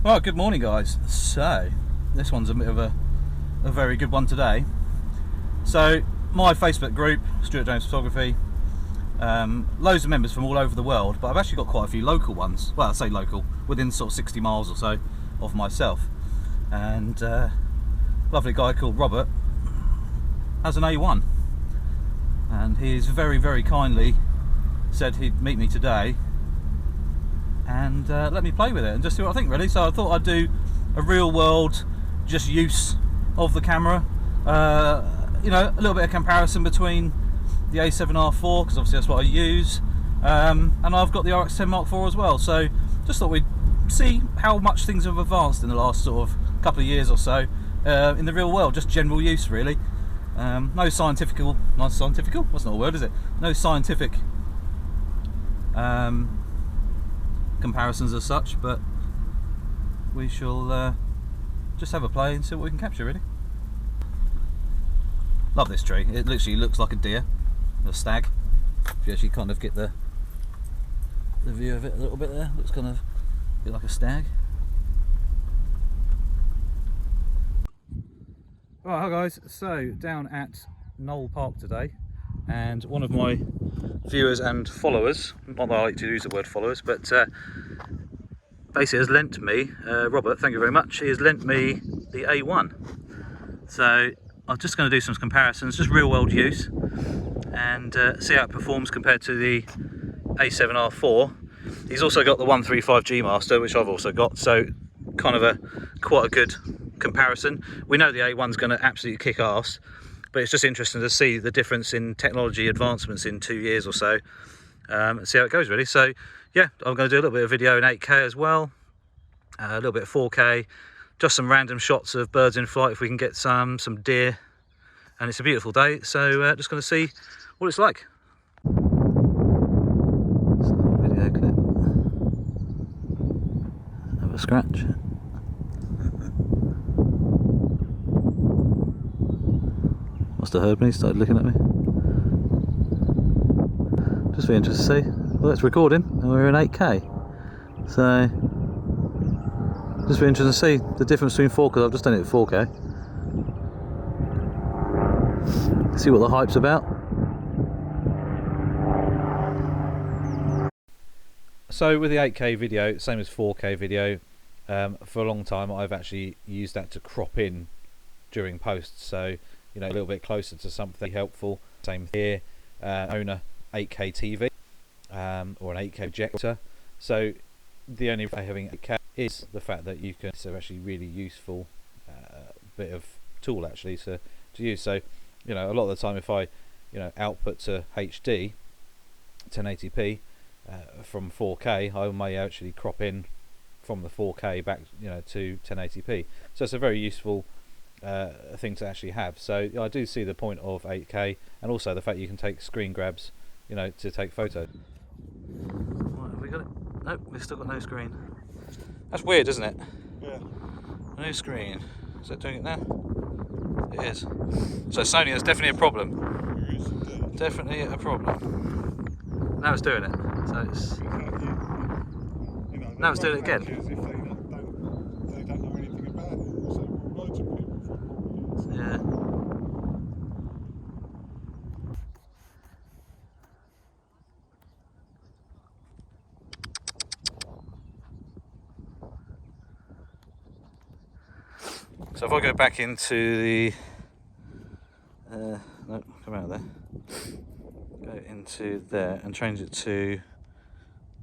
Right, good morning guys. So, this one's a bit of a very good one today. So, my Facebook group, Stuart James Photography, loads of members from all over the world, but I've actually got quite a few local ones. Well, I say local, within sort of 60 miles or so of myself. And a lovely guy called Robert has an A1. And he's very, very kindly said he'd meet me today and let me play with it and just see what I think, really. So I thought I'd do a real world just use of the camera, you know, a little bit of comparison between the A7R4, because obviously that's what I use, and I've got the RX10 Mark IV as well. So just thought we'd see how much things have advanced in the last sort of couple of years or so in the real world, just general use really. No scientific, that's not a word, is it? No scientific comparisons as such, but we shall just have a play and see what we can capture, really. Love this tree. It literally looks like a deer, a stag. If you actually kind of get the view of it a little bit there, looks kind of a bit like a stag. Right, hi guys. So down at Knoll Park today, and one of my viewers and followers, not that I like to use the word followers, but basically has lent me, Robert, thank you very much, he has lent me the A1. So I'm just going to do some comparisons, just real world use, and see how it performs compared to the A7R4. He's also got the 135G Master, which I've also got, so kind of quite a good comparison. We know the A1's going to absolutely kick ass, but it's just interesting to see the difference in technology advancements in 2 years or so, and see how it goes, really. So yeah, I'm going to do a little bit of video in 8K as well, a little bit of 4K, just some random shots of birds in flight if we can get some deer, and it's a beautiful day, so just going to see what it's like. So, video clip. Have a scratch. Must have heard me, started looking at me. Just be interested to see. Well, it's recording and we're in 8K. So, just be interested to see the difference between 4K, because I've just done it at 4K. See what the hype's about. So with the 8K video, same as 4K video, for a long time I've actually used that to crop in during post. So, you know, a little bit closer to something helpful. Same here, own a 8K TV or an 8K projector. So the only way having 8K is the fact that you can, it's a actually really useful bit of tool actually to use. So, you know, a lot of the time if I, you know, output to HD 1080p from 4K, I may actually crop in from the 4K back, you know, to 1080p. So it's a very useful thing to actually have. So I do see the point of 8K, and also the fact you can take screen grabs, you know, to take photos. Right, have we got it? Nope, we've still got no screen. That's weird, isn't it? Yeah. No screen. Is that doing it now? It is. So Sony is definitely a problem. There is indeed. Definitely a problem. Now it's doing it. So it's. Now it's doing it again. As if they don't know anything about it. So loads of people for 4 years. Yeah. So if I go back into the no, come out of there. Go into there and change it to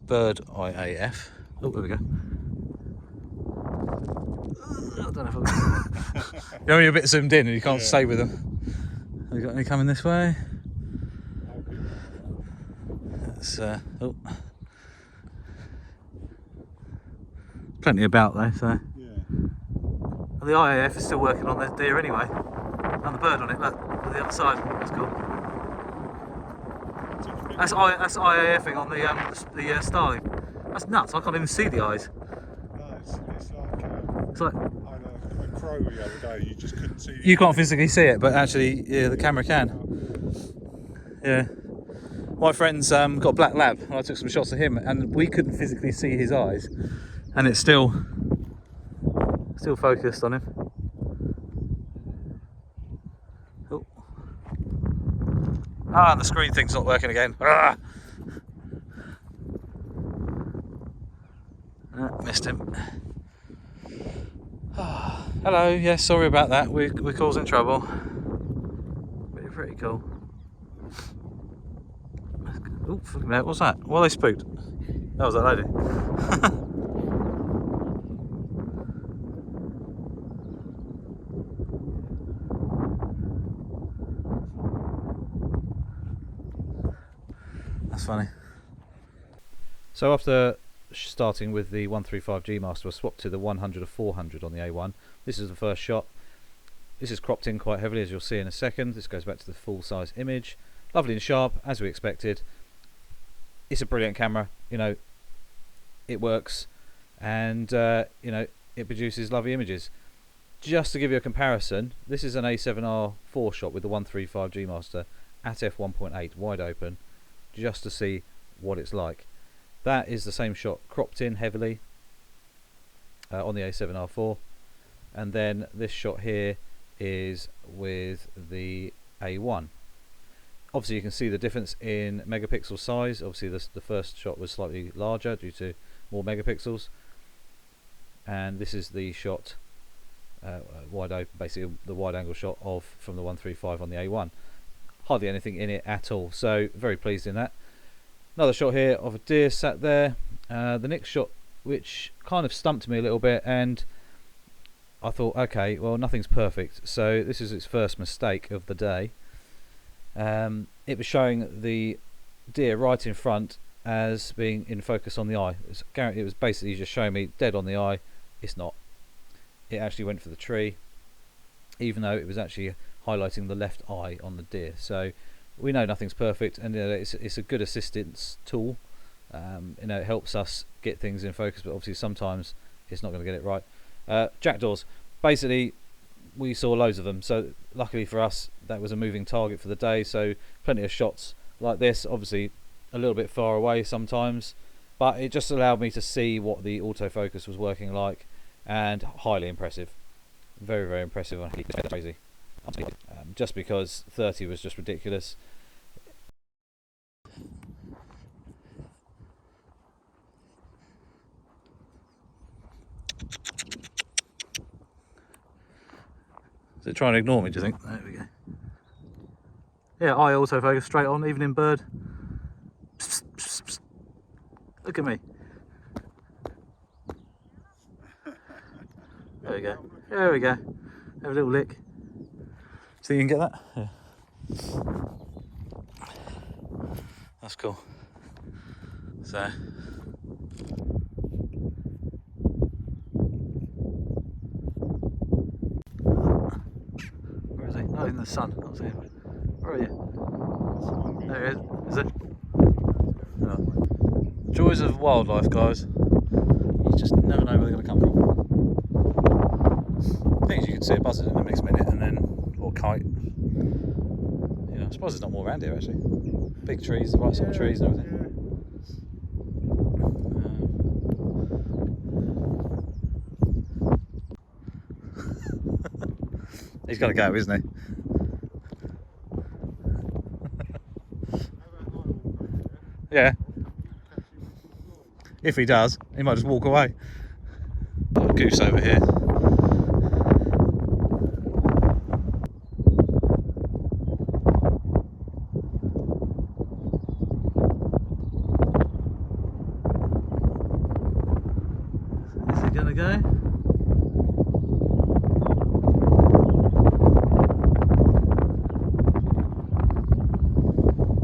bird eye AF. Oh, there we go. I don't know if you're only a bit zoomed in and you can't stay with them. Have you got any coming this way? It's oh, plenty about though. So Yeah. the IAF is still working on the deer anyway, and the bird on it. Look, on the other side. That's cool. That's IAFing on the starling. That's nuts. I can't even see the eyes. No, it's It's like like I had a crow the other day. You just couldn't see. you can't physically see it, but actually, yeah, the camera can. Yeah. My friend's got a black lab, and I took some shots of him, and we couldn't physically see his eyes, and it's still Still focused on him. Oh. Ah, the screen thing's not working again. Ah! Missed him. Hello, yeah, sorry about that. We're causing trouble. But you're pretty cool. Oh, fucking hell, what's that? What are they spooked? That was that lady. That's funny. So after starting with the 135G master, I swapped to the 100 or 400 on the A1. This is the first shot. This is cropped in quite heavily, as you'll see in a second. This goes back to the full size image. Lovely and sharp, as we expected. It's a brilliant camera, you know, it works, and you know, it produces lovely images. Just to give you a comparison, this is an A7R4 shot with the 135G master at f1.8 wide open, just to see what it's like. That is the same shot cropped in heavily on the A7R4, and then this shot here is with the A1. Obviously you can see the difference in megapixel size. Obviously the first shot was slightly larger due to more megapixels, and this is the shot wide open, basically the wide angle shot of from the 135 on the A1. Hardly anything in it at all, so very pleased in that. Another shot here of a deer sat there. The next shot, which kind of stumped me a little bit, and I thought, okay, well, nothing's perfect, so this is its first mistake of the day. It was showing the deer right in front as being in focus on the eye. It was basically just showing me dead on the eye. It's not. It actually went for the tree, even though it was actually highlighting the left eye on the deer. So we know nothing's perfect, and it's a good assistance tool. You know, it helps us get things in focus, but obviously sometimes it's not going to get it right. Jackdaws, basically we saw loads of them, so luckily for us that was a moving target for the day, so plenty of shots like this, obviously a little bit far away sometimes, but it just allowed me to see what the autofocus was working like, and highly impressive, very, very impressive. On crazy, just because 30 was just ridiculous. Is it trying to ignore me, do you think? There we go. Yeah, eye autofocus straight on, even in bird. Psst, psst, psst. Look at me. There we go. There we go. Have a little lick. See, you can get that? Yeah. That's cool. So. Where is he? Oh, in the sun. I can't see him. Where are you? There he is. Is it? Oh. Joys of wildlife, guys. You just never know where they're going to come from. Things you can see a buzzard in the next minute, and then, or kite. You know, I suppose there's not more around here actually. Big trees, the right sort of trees and everything. He's got to go, isn't he? Yeah. If he does, he might just walk away. Got a goose over here. Is he gonna go?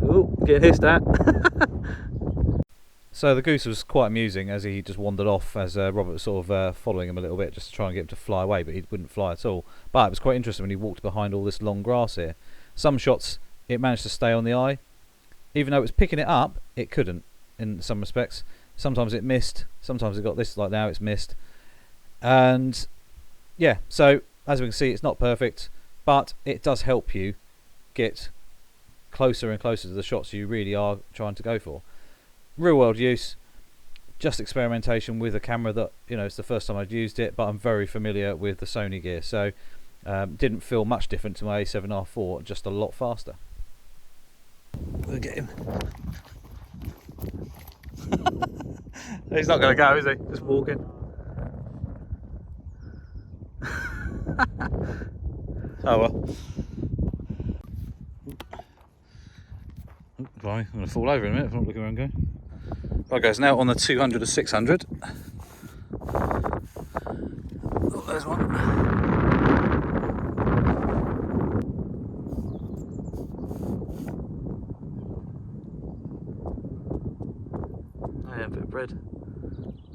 Oh, get hissed at. So the goose was quite amusing as he just wandered off as Robert was sort of following him a little bit just to try and get him to fly away, but he wouldn't fly at all. But it was quite interesting when he walked behind all this long grass here. Some shots it managed to stay on the eye. Even though it was picking it up, it couldn't in some respects. Sometimes it missed, sometimes it got this, like now it's missed. And yeah, so as we can see, it's not perfect, but it does help you get closer and closer to the shots you really are trying to go for. Real world use, just experimentation with a camera that, you know, it's the first time I'd used it, but I'm very familiar with the Sony gear, so didn't feel much different to my A7R4, just a lot faster. Look at him. He's not going to go, is he? Just walking. Oh well. Blimey, I'm going to fall over in a minute if I'm not looking where I'm going. Right guys, now on the 200 to 600. Oh, there's one. Oh yeah, a bit of bread.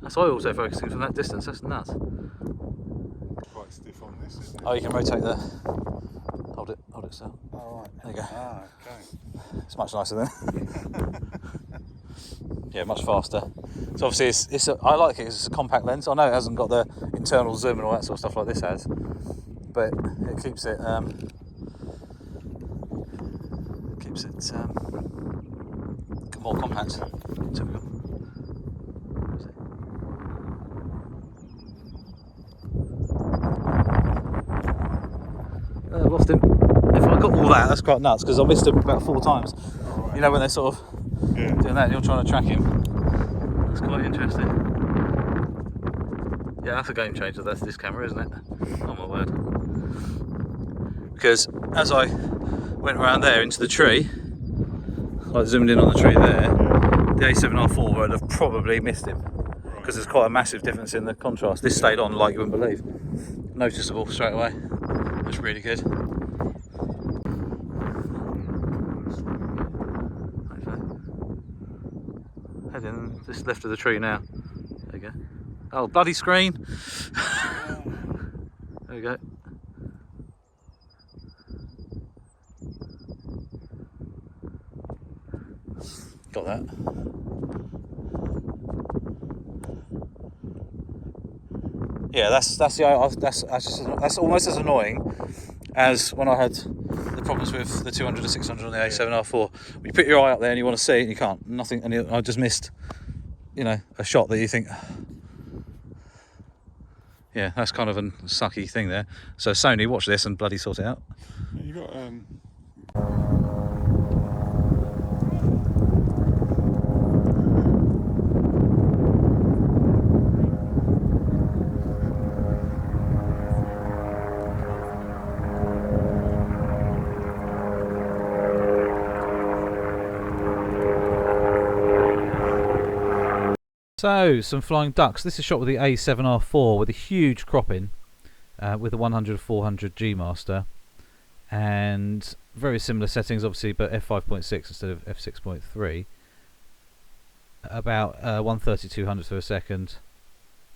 That's why also focusing from that distance, that's nuts. Quite stiff on this, isn't it? Oh, you can rotate the... Hold it still. Oh, right. There you go. Ah, okay. It's much nicer then. Yeah, much faster. So obviously I like it because it's a compact lens. I know it hasn't got the internal zoom and all that sort of stuff like this has, but it keeps it more compact. Typical. Lost him. If I got all that, that's quite nuts because I missed him about 4 times. Right. You know when they're sort of doing that, you're trying to track him. That's quite interesting. Yeah, that's a game changer. That's this camera, isn't it? Oh my word! Because as I went around there into the tree, I zoomed in on the tree there. The A7R4 would have probably missed him because there's quite a massive difference in the contrast. This stayed on like you wouldn't believe. Noticeable straight away. That's really good. Heading just left of the tree now. There you go. Oh, bloody screen! There we go. Got that. Yeah, that's almost as annoying as when I had the problems with the 200 to 600 on the A7R4. When you put your eye up there and you want to see it and you can't, nothing, and I just missed, you know, a shot that you think, yeah, that's kind of a sucky thing there. So Sony, watch this and bloody sort it out. You got So, some flying ducks. This is shot with the A7R4 with a huge cropping with the 100-400 G Master, and very similar settings obviously, but f5.6 instead of f6.3. About 132 per second,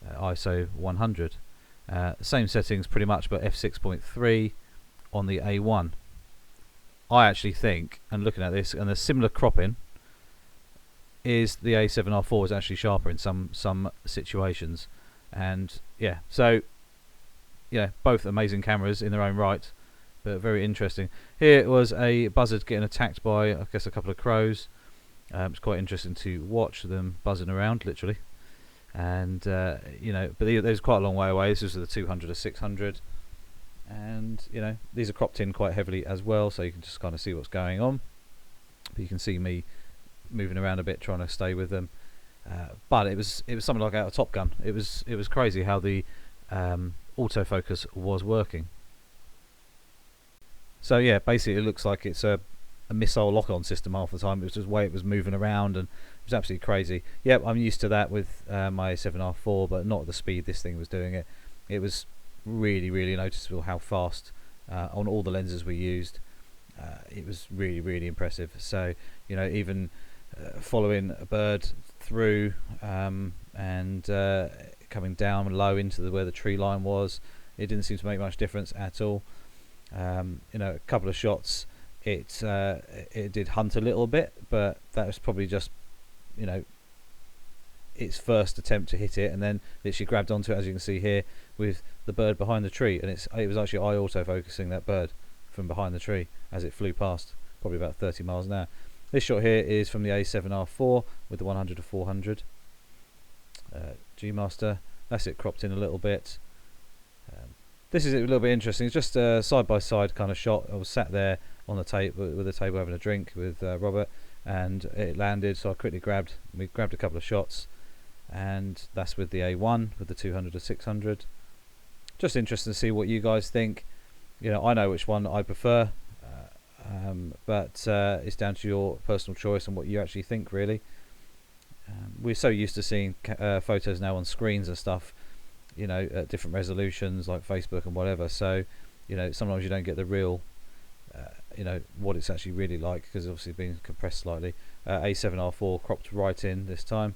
ISO 100. Same settings pretty much, but f6.3 on the A1. I actually think, and looking at this, and the similar cropping, is the A7R4 is actually sharper in some situations, and yeah, so yeah, both amazing cameras in their own right, but very interesting. Here it was a buzzard getting attacked by, I guess, a couple of crows. It's quite interesting to watch them buzzing around, literally, and you know, but there's quite a long way away. This is the 200 to 600, and you know, these are cropped in quite heavily as well, so you can just kind of see what's going on. But you can see me moving around a bit trying to stay with them, but it was something like out of Top Gun. It was crazy how the autofocus was working. So yeah, basically it looks like it's a missile lock-on system half the time. It was just the way it was moving around, and it was absolutely crazy. Yep, I'm used to that with my A7R4, but not at the speed this thing was doing it. It was really noticeable how fast on all the lenses we used. It was really impressive. So you know, even following a bird through and coming down low into where the tree line was, it didn't seem to make much difference at all. You know, a couple of shots it did hunt a little bit, but that was probably just, you know, its first attempt to hit it, and then literally grabbed onto it, as you can see here, with the bird behind the tree, and it was actually eye auto-focusing that bird from behind the tree as it flew past, probably about 30 miles an hour. This shot here is from the A7R4 with the 100 to 400, G Master. That's it cropped in a little bit. This is a little bit interesting. It's just a side by side kind of shot. I was sat there on the table with a table having a drink with Robert, and it landed. So I quickly grabbed a couple of shots, and that's with the A1 with the 200 to 600. Just interesting to see what you guys think. You know, I know which one I prefer, but it's down to your personal choice and what you actually think, really. We're so used to seeing photos now on screens and stuff, you know, at different resolutions like Facebook and whatever. So, you know, sometimes you don't get the real, you know, what it's actually really like, because obviously it's been compressed slightly. A7R4 cropped right in this time,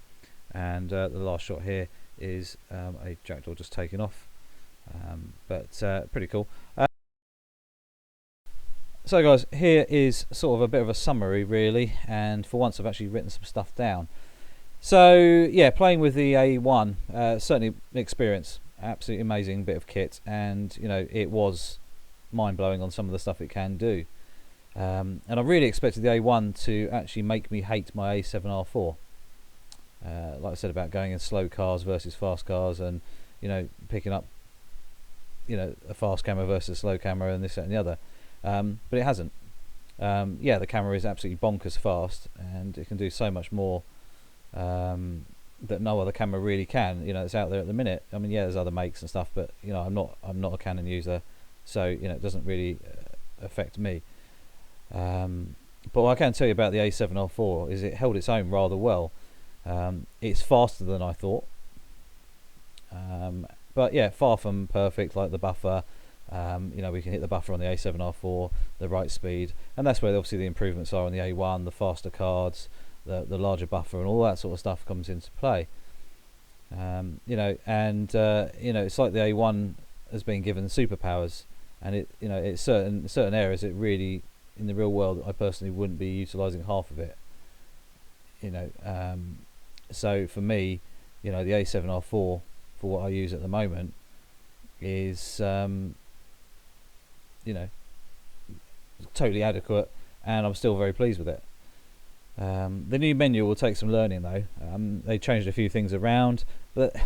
and the last shot here is a jackdaw just taken off, but pretty cool. So guys, here is sort of a bit of a summary really, and for once I've actually written some stuff down. So yeah, playing with the A1, certainly an experience, absolutely amazing bit of kit, and you know, it was mind-blowing on some of the stuff it can do. And I really expected the A1 to actually make me hate my A7R4. Like I said about going in slow cars versus fast cars, and you know, picking up, you know, a fast camera versus a slow camera and this, that and the other. But it hasn't. Yeah, the camera is absolutely bonkers fast, and it can do so much more that no other camera really can. You know, it's out there at the minute. I mean, yeah, there's other makes and stuff, but you know, I'm not a Canon user, so you know, it doesn't really affect me. But what I can tell you about the A7R4 is it held its own rather well. It's faster than I thought, but yeah, far from perfect. Like the buffer, you know, we can hit the buffer on the A7R4, the right speed, and that's where obviously the improvements are on the A1, the faster cards, the larger buffer, and all that sort of stuff comes into play. You know, and you know, it's like the A1 has been given superpowers, and it, you know, it's certain areas it really, in the real world, I personally wouldn't be utilising half of it. You know, so for me, you know, the A7R4 for what I use at the moment is you know, totally adequate, and I'm still very pleased with it. The new menu will take some learning though. They changed a few things around, but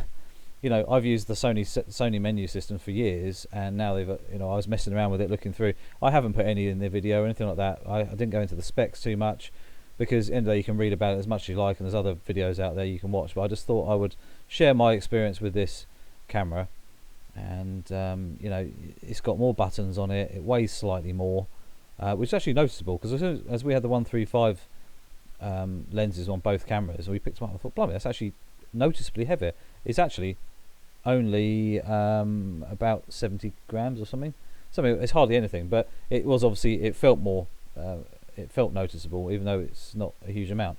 you know, I've used the Sony menu system for years, and now they've, you know, I was messing around with it, looking through. I haven't put any in the video or anything like that. I didn't go into the specs too much, because at the end of the day you can read about it as much as you like, and there's other videos out there you can watch, but I just thought I would share my experience with this camera. And you know, it's got more buttons on it, it weighs slightly more, which is actually noticeable, because as we had the 135 lenses on both cameras, and we picked them up, I thought, blimey, that's actually noticeably heavier. It's actually only about 70 grams or something. It's hardly anything, but it was obviously, it felt more, it felt noticeable, even though it's not a huge amount.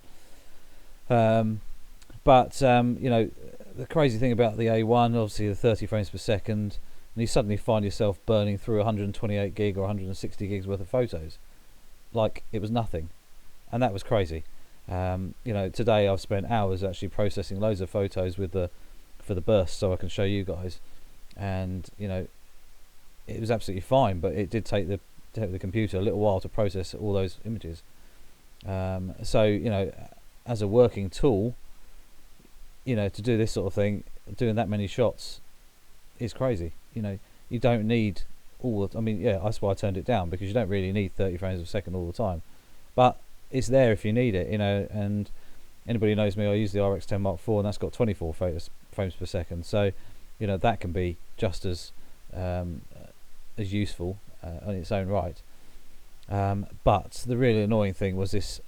But you know, the crazy thing about the A1, obviously the 30 frames per second, and you suddenly find yourself burning through 128 gig or 160 gigs worth of photos like it was nothing, and that was crazy. You know, today I've spent hours actually processing loads of photos with for the burst, so I can show you guys, and you know, it was absolutely fine, but it did take the computer a little while to process all those images. So you know, as a working tool, you know, to do this sort of thing, doing that many shots is crazy. You know, you don't need all the, I mean, yeah, that's why I turned it down, because you don't really need 30 frames per second all the time, but it's there if you need it, you know. And anybody who knows me, I use the RX10 Mark IV, and that's got 24 frames per second, so you know, that can be just as useful on its own right. But the really annoying thing was this,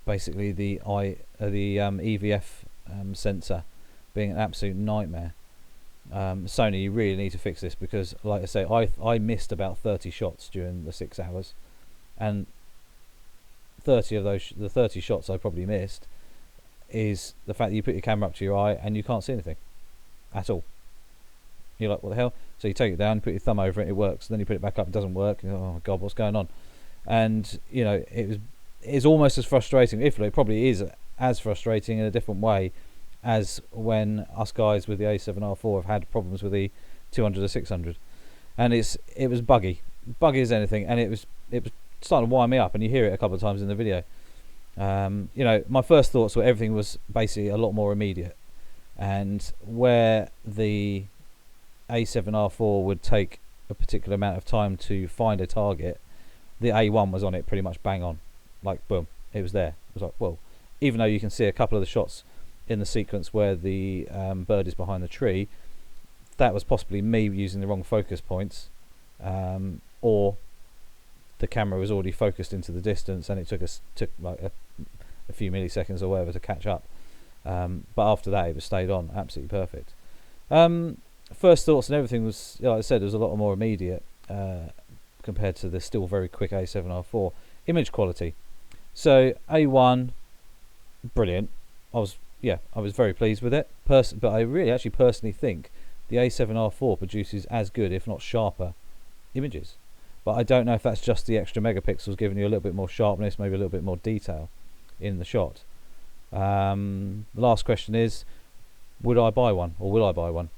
basically the EVF sensor being an absolute nightmare. Sony, you really need to fix this, because like I say, I missed about 30 shots during the 6 hours, and 30 of those, the 30 shots I probably missed, is the fact that you put your camera up to your eye and you can't see anything at all. You're like, what the hell? So you take it down, put your thumb over it, it works, then you put it back up, it doesn't work, and oh my god, what's going on? And you know, it's almost as frustrating, if it probably is as frustrating in a different way, as when us guys with the A7R4 have had problems with the 200 to 600, and it was buggy as anything, and it was starting to wire me up, and you hear it a couple of times in the video. You know, my first thoughts were everything was basically a lot more immediate. and where the A7R4 would take a particular amount of time to find a target, the A1 was on it pretty much bang on, like boom, it was there. It was like, whoa. Even though you can see a couple of the shots in the sequence where the bird is behind the tree, that was possibly me using the wrong focus points, or the camera was already focused into the distance and it took like a few milliseconds or whatever to catch up. But after that, it was stayed on, absolutely perfect. First thoughts and everything was, like I said, it was a lot more immediate compared to the still very quick A7R4. Image quality. So A1, brilliant. I was very pleased with it. But I really actually personally think the A7R4 produces as good, if not sharper, images. But I don't know if that's just the extra megapixels giving you a little bit more sharpness, maybe a little bit more detail in the shot. The last question is, would I buy one, or will I buy one?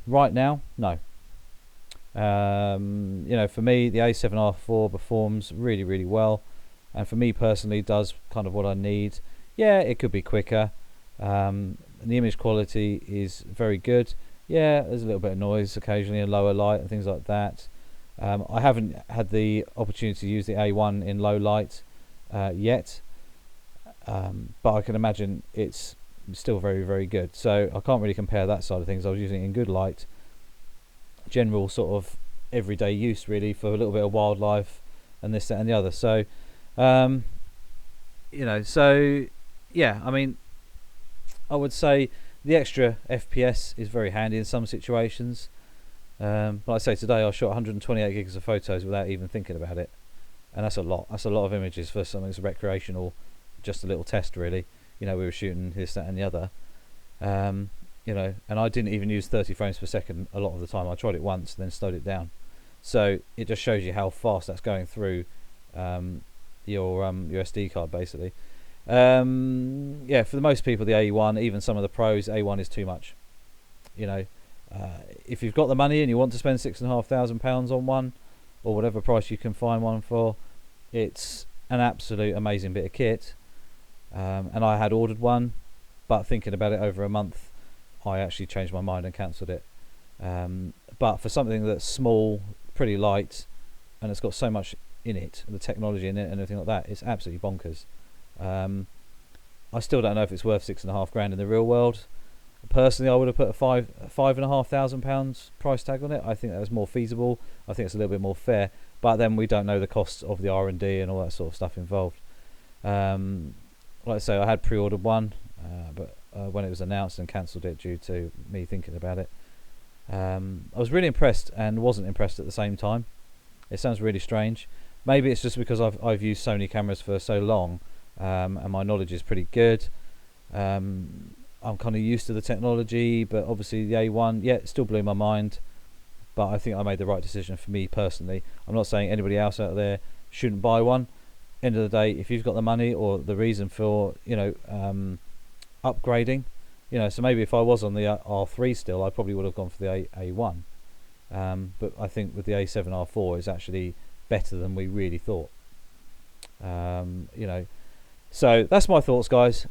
Right now, no. For me, the A7R4 performs really, really well, and for me personally, does kind of what I need. Yeah, it could be quicker. And the image quality is very good. Yeah, there's a little bit of noise occasionally and lower light and things like that. I haven't had the opportunity to use the A1 in low light yet, but I can imagine it's still very, very good. So I can't really compare that side of things. I was using it in good light, general sort of everyday use really, for a little bit of wildlife and this, that and the other. So yeah, I mean, I would say the extra FPS is very handy in some situations. Like I say, today I shot 128 gigs of photos without even thinking about it, and that's a lot. That's a lot of images for something that's recreational, just a little test really. We were shooting this, that and the other, and I didn't even use 30 frames per second a lot of the time. I tried it once and then slowed it down. So it just shows you how fast that's going through your SD card basically. Yeah, for the most people, the A1, even some of the pros, A1 is too much. If you've got the money and you want to spend £6,500 on one, or whatever price you can find one for, it's an absolute amazing bit of kit. And I had ordered one, but thinking about it over a month, I actually changed my mind and cancelled it. But for something that's small, pretty light, and it's got so much in it, the technology in it and everything like that, it's absolutely bonkers. I still don't know if it's worth £6,500 in the real world. Personally, I would have put a £5,500 price tag on it. I think that was more feasible. I think it's a little bit more fair. But then we don't know the costs of the R&D and all that sort of stuff involved. Like I say, I had pre-ordered one, but when it was announced, and cancelled it due to me thinking about it. I was really impressed and wasn't impressed at the same time. It sounds really strange. Maybe it's just because I've used Sony cameras for so long, and my knowledge is pretty good. I'm kind of used to the technology, but obviously the A1, yeah, it still blew my mind. But I think I made the right decision for me personally. I'm not saying anybody else out there shouldn't buy one. End of the day, if you've got the money or the reason for upgrading, so maybe if I was on the R3 still, I probably would have gone for the A1. But I think with the A7R4, it's actually better than we really thought. So that's my thoughts, guys.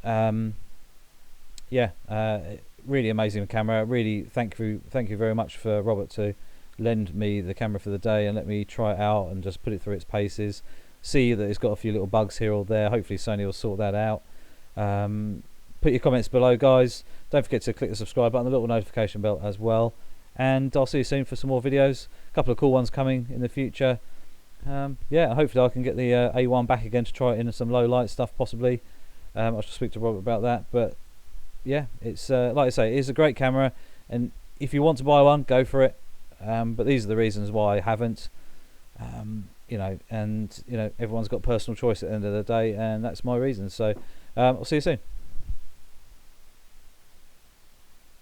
Really amazing camera. Really thank you very much for Robert to lend me the camera for the day and let me try it out and just put it through its paces. See that it's got a few little bugs here or there. Hopefully Sony will sort that out. Put your comments below, guys. Don't forget to click the subscribe button, the little notification bell as well. And I'll see you soon for some more videos. A couple of cool ones coming in the future. Hopefully I can get the A1 back again to try it in some low light stuff possibly. I should speak to Robert about that. But yeah, it's like I say, it is a great camera, and if you want to buy one, go for it. But these are the reasons why I haven't. Everyone's got personal choice at the end of the day, and that's my reason. So I'll see you soon.